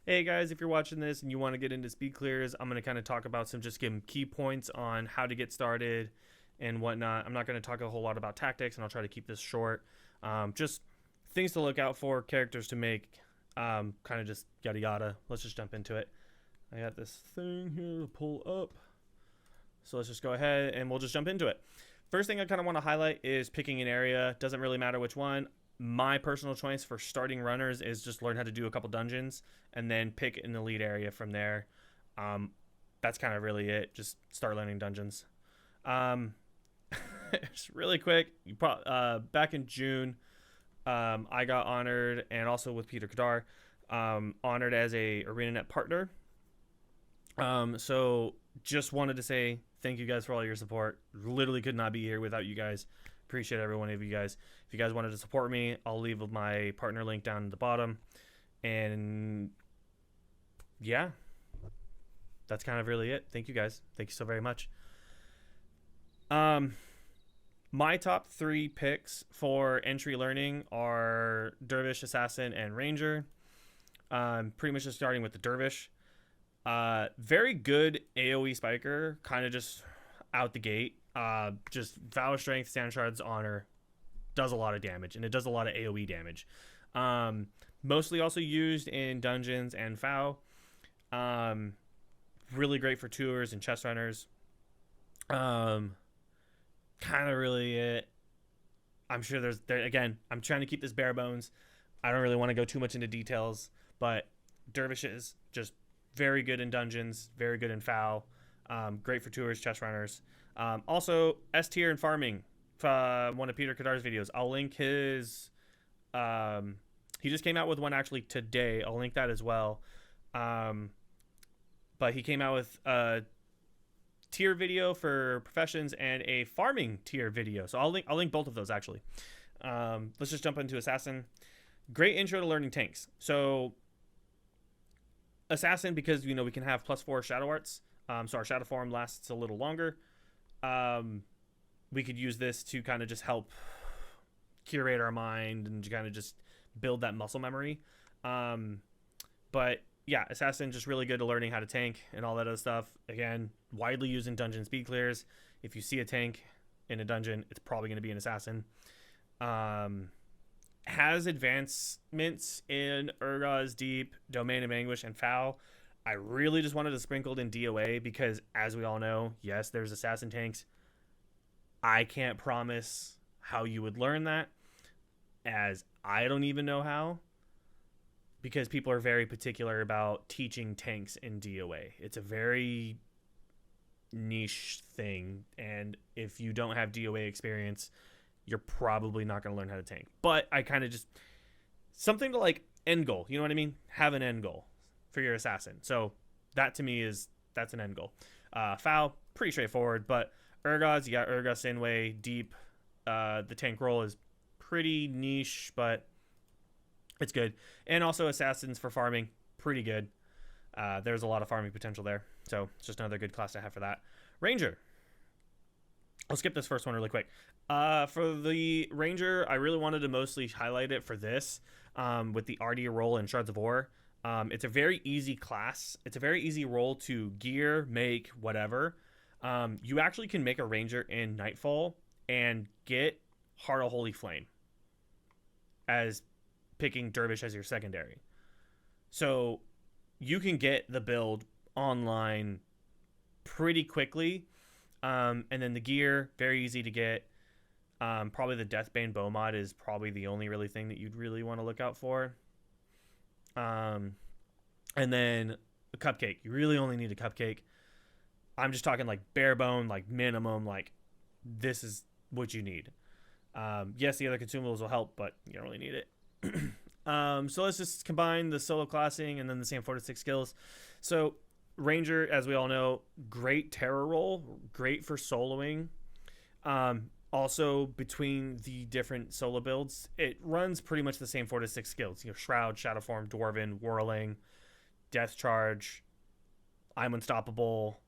Hey guys, if you're watching this and you want to get into SpeedClears, I'm going to kind of talk about some key points on how to get started and whatnot. I'm not going to talk a whole lot about tactics, and I'll try to keep this short. Just things to look out for, characters to make, kind of just yada yada. Let's just jump into it. I got this thing here to pull up. So let's just go ahead and we'll just jump into it. First thing I kind of want to highlight is picking an area. Doesn't really matter which one. My personal choice for starting runners is just learn how to do a couple dungeons and then pick an elite area from there. That's kind of really it. Just start learning dungeons. Just really quick, back in June, I got honored, and also with Peter Kadar, honored as a ArenaNet partner. So just wanted to say thank you guys for all your support. Literally could not be here without you guys. Appreciate every one of you guys. If you guys wanted to support me, I'll leave my partner link down at the bottom. And yeah, that's kind of really it. Thank you guys. Thank you so very much. My top 3 picks for entry learning are Dervish, Assassin, and Ranger. Pretty much just starting with the Dervish. Very good AoE spiker, kind of just out the gate. Just Valor Strength, Sand Shards, Honor does a lot of damage, and it does a lot of AoE damage. Mostly also used in dungeons and FAO. Really great for tours and chest runners. Kind of really it. I'm sure again, I'm trying to keep this bare bones. I don't really want to go too much into details, but Dervishes just very good in dungeons, very good in FAO. Great for tours, chest runners. Also, S tier in farming. One of Peter Kadar's videos. I'll link his. He just came out with one actually today. I'll link that as well. But he came out with a tier video for professions and a farming tier video. So I'll link both of those actually. Let's just jump into Assassin. Great intro to learning tanks. So Assassin, because we can have +4 shadow arts. So our shadow form lasts a little longer. We could use this to kind of just help curate our mind and kind of just build that muscle memory. But yeah, Assassin just really good at learning how to tank and all that other stuff. Again, widely used in dungeon speed clears. If you see a tank in a dungeon, it's probably going to be an Assassin. Has advancements in Urgaz, Deep, Domain of Anguish, and FAO. I really just wanted to sprinkle in DOA because, as we all know, yes, there's Assassin tanks. I can't promise how you would learn that, as I don't even know how, because people are very particular about teaching tanks in DOA. It's a very niche thing, and if you don't have DOA experience, you're probably not going to learn how to tank. But I kind of just something to like end goal. You know what I mean? Have an end goal for your Assassin. So that to me that's an end goal. FAO, pretty straightforward. But Urgaz, you got Urgaz, Sinway, Deep. The tank role is pretty niche, but it's good. And also Assassins for farming, pretty good. There's a lot of farming potential there. So it's just another good class to have for that. Ranger. I'll skip this first one really quick. For the Ranger, I really wanted to mostly highlight it for this with the RD role in Shards of War. It's a very easy class. It's a very easy role to gear, make, whatever. You actually can make a Ranger in Nightfall and get Heart of Holy Flame as picking Dervish as your secondary. So you can get the build online pretty quickly. And then the gear, very easy to get. Probably the Deathbane bow mod is probably the only really thing that you'd really want to look out for. And then a cupcake. You really only need a cupcake. I'm just talking like bare bone, like minimum, like this is what you need. Yes, the other consumables will help, but you don't really need it. So let's just combine the solo classing and then the same 4 to 6 skills. So Ranger, as we all know, great terror role, great for soloing. Also, between the different solo builds, it runs pretty much the same 4 to 6 skills. Shroud, Shadow Form, Dwarven, Whirling, Death Charge, I'm Unstoppable.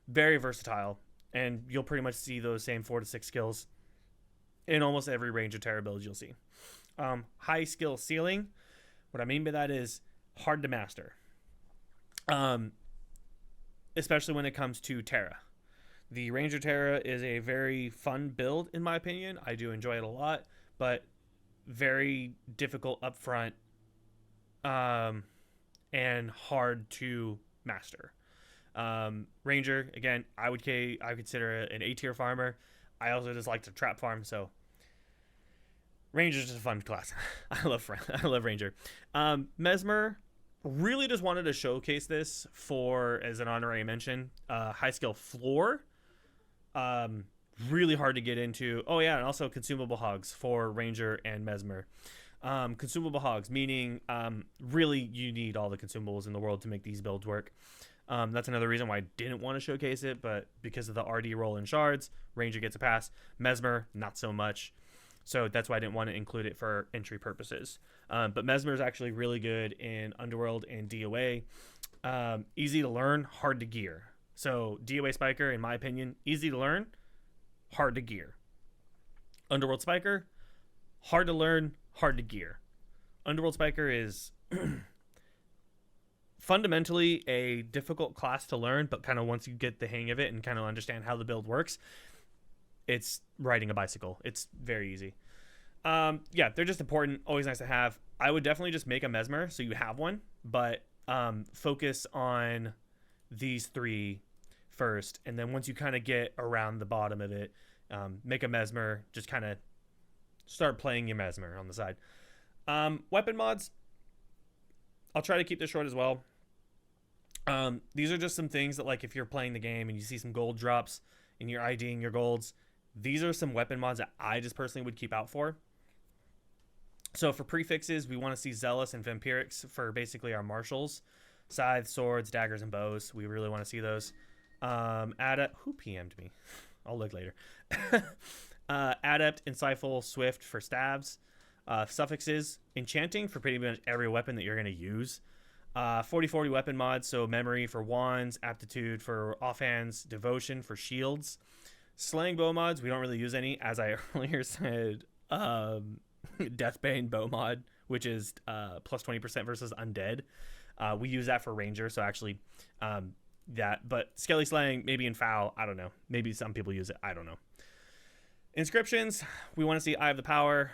Very versatile. And you'll pretty much see those same 4 to 6 skills in almost every Ranger terror build you'll see. High skill ceiling. What I mean by that is hard to master. Especially when it comes to Terra. The Ranger Terra is a very fun build, in my opinion. I do enjoy it a lot, but very difficult up front, and hard to master. Ranger, again, I consider an A tier farmer. I also just like to trap farm, so Ranger's just a fun class. I love Ranger. Mesmer, really just wanted to showcase this for, as an honorary mention, high skill floor. Really hard to get into. Oh yeah, and also consumable hogs for Ranger and Mesmer. Consumable hogs, meaning really you need all the consumables in the world to make these builds work. That's another reason why I didn't want to showcase it, but because of the RD roll in shards, Ranger gets a pass. Mesmer, not so much. So that's why I didn't want to include it for entry purposes. But Mesmer is actually really good in Underworld and DOA. Easy to learn, hard to gear. So DOA Spiker, in my opinion, easy to learn, hard to gear. Underworld Spiker, hard to learn, hard to gear. Underworld Spiker is fundamentally a difficult class to learn, but kind of once you get the hang of it and kind of understand how the build works, it's riding a bicycle. It's very easy. Yeah, they're just important. Always nice to have. I would definitely just make a Mesmer so you have one, but focus on these three first, and then once you kind of get around the bottom of it, make a Mesmer. Just kind of start playing your Mesmer on the side. Weapon mods, I'll try to keep this short as well. These are just some things that, like, if you're playing the game and you see some gold drops and you're IDing your golds, these are some weapon mods that I just personally would keep out for. So for prefixes, we want to see Zealous and Vampirics for basically our marshals. Scythes, swords, daggers, and bows. We really want to see those. Who PM'd me? I'll look later. Adept, Insightful, Swift for stabs. Suffixes, Enchanting for pretty much every weapon that you're going to use. 40/40 weapon mods, so Memory for wands, Aptitude for offhands, Devotion for shields. Slaying bow mods, we don't really use any. As I earlier said, Deathbane bow mod, which is plus 20% versus undead. We use that for Ranger, so actually that. But Skelly Slaying, maybe in Foul, I don't know. Maybe some people use it, I don't know. Inscriptions, we want to see Eye of the Power,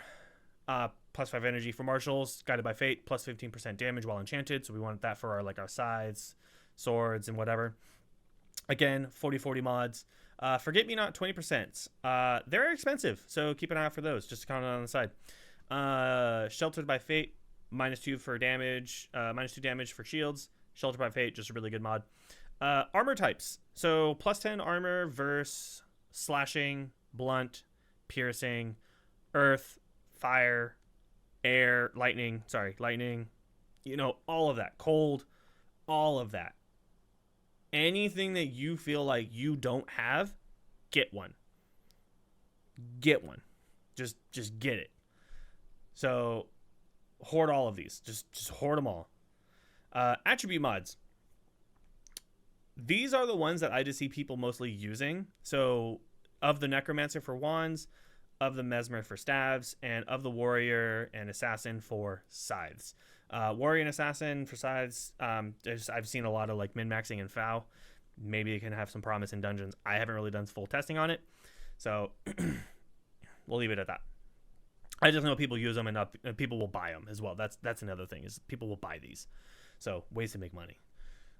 plus 5 energy for marshals, Guided by Fate, plus 15% damage while enchanted, so we want that for our scythes, swords, and whatever. Again, 40/40 mods. Forget Me Not, 20%. They're expensive, so keep an eye out for those. Just count it on the side. Sheltered by Fate, -2 for damage, -2 damage for shields. Sheltered by Fate, just a really good mod. Armor types. So plus 10 armor versus slashing, blunt, piercing, earth, fire, air, lightning. All of that. Cold, all of that. Anything that you feel like you don't have, get one. Get one. Just get it. So hoard all of these. Just hoard them all. Attribute mods. These are the ones that I just see people mostly using. So of the Necromancer for wands, of the Mesmer for staves, and of the Warrior and Assassin for scythes. Warrior and Assassin for scythes, I've seen a lot of min-maxing and FOW. Maybe it can have some promise in dungeons. I haven't really done full testing on it, so we'll leave it at that. I just know people use them, and people will buy them as well. That's another thing, is people will buy these. So ways to make money.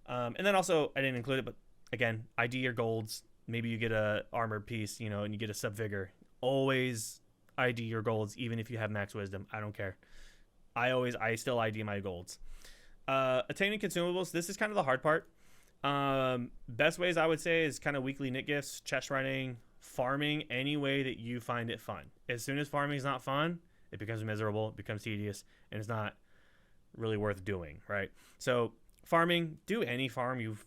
And then also, I didn't include it, but again, ID your golds. Maybe you get a armored piece, and you get a sub-vigor. Always ID your golds, even if you have max wisdom. I don't care. I still ID my golds. Attaining consumables. This is kind of the hard part. Best ways I would say is kind of weekly knit gifts, chest running, farming any way that you find it fun. As soon as farming is not fun, it becomes miserable, it becomes tedious, and it's not really worth doing, right? So farming, do any farm you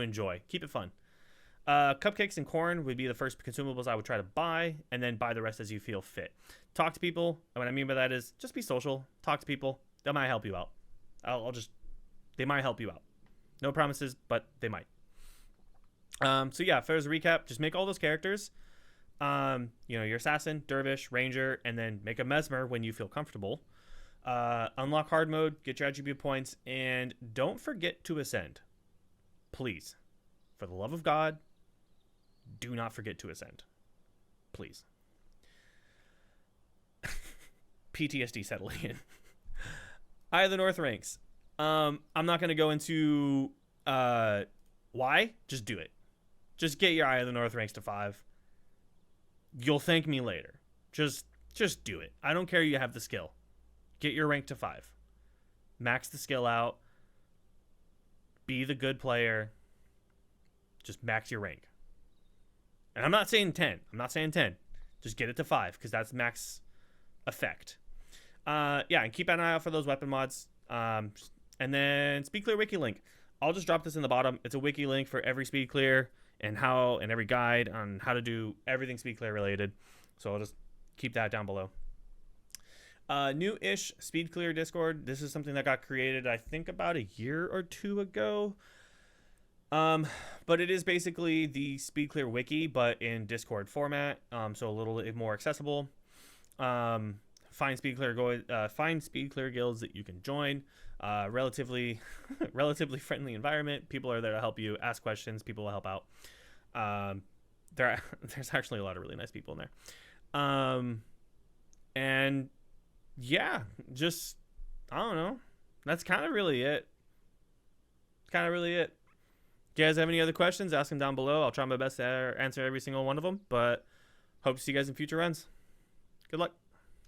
enjoy. Keep it fun. Cupcakes and corn would be the first consumables I would try to buy, and then buy the rest as you feel fit. Talk to people, and what I mean by that is just be social. Talk to people. They might help you out. They might help you out. No promises, but they might. So yeah, as a recap, just make all those characters. Your assassin, dervish, ranger, and then make a mesmer when you feel comfortable. Unlock hard mode, get your attribute points, and don't forget to ascend. Please. For the love of God, do not forget to ascend. Please. PTSD settling in. Eye of the North ranks. I'm not going to go into why. Just do it. Just get your Eye of the North ranks to 5. You'll thank me later. Just do it. I don't care you have the skill. Get your rank to 5. Max the skill out. Be the good player. Just max your rank. And I'm not saying 10. Just get it to 5 because that's max effect. And keep an eye out for those weapon mods. And then SpeedClear Wiki link. I'll just drop this in the bottom. It's a wiki link for every SpeedClear and every guide on how to do everything SpeedClear related. So I'll just keep that down below. New-ish SpeedClear Discord. This is something that got created, I think, about a year or 2 ago. But it is basically the SpeedClear Wiki, but in Discord format. So a little bit more accessible. Find SpeedClear guilds that you can join. Relatively friendly environment. People are there to help you. Ask questions. People will help out. There's actually a lot of really nice people in there. And yeah, just I don't know. That's kind of really it. If you guys have any other questions, ask them down below. I'll try my best to answer every single one of them. But hope to see you guys in future runs. Good luck.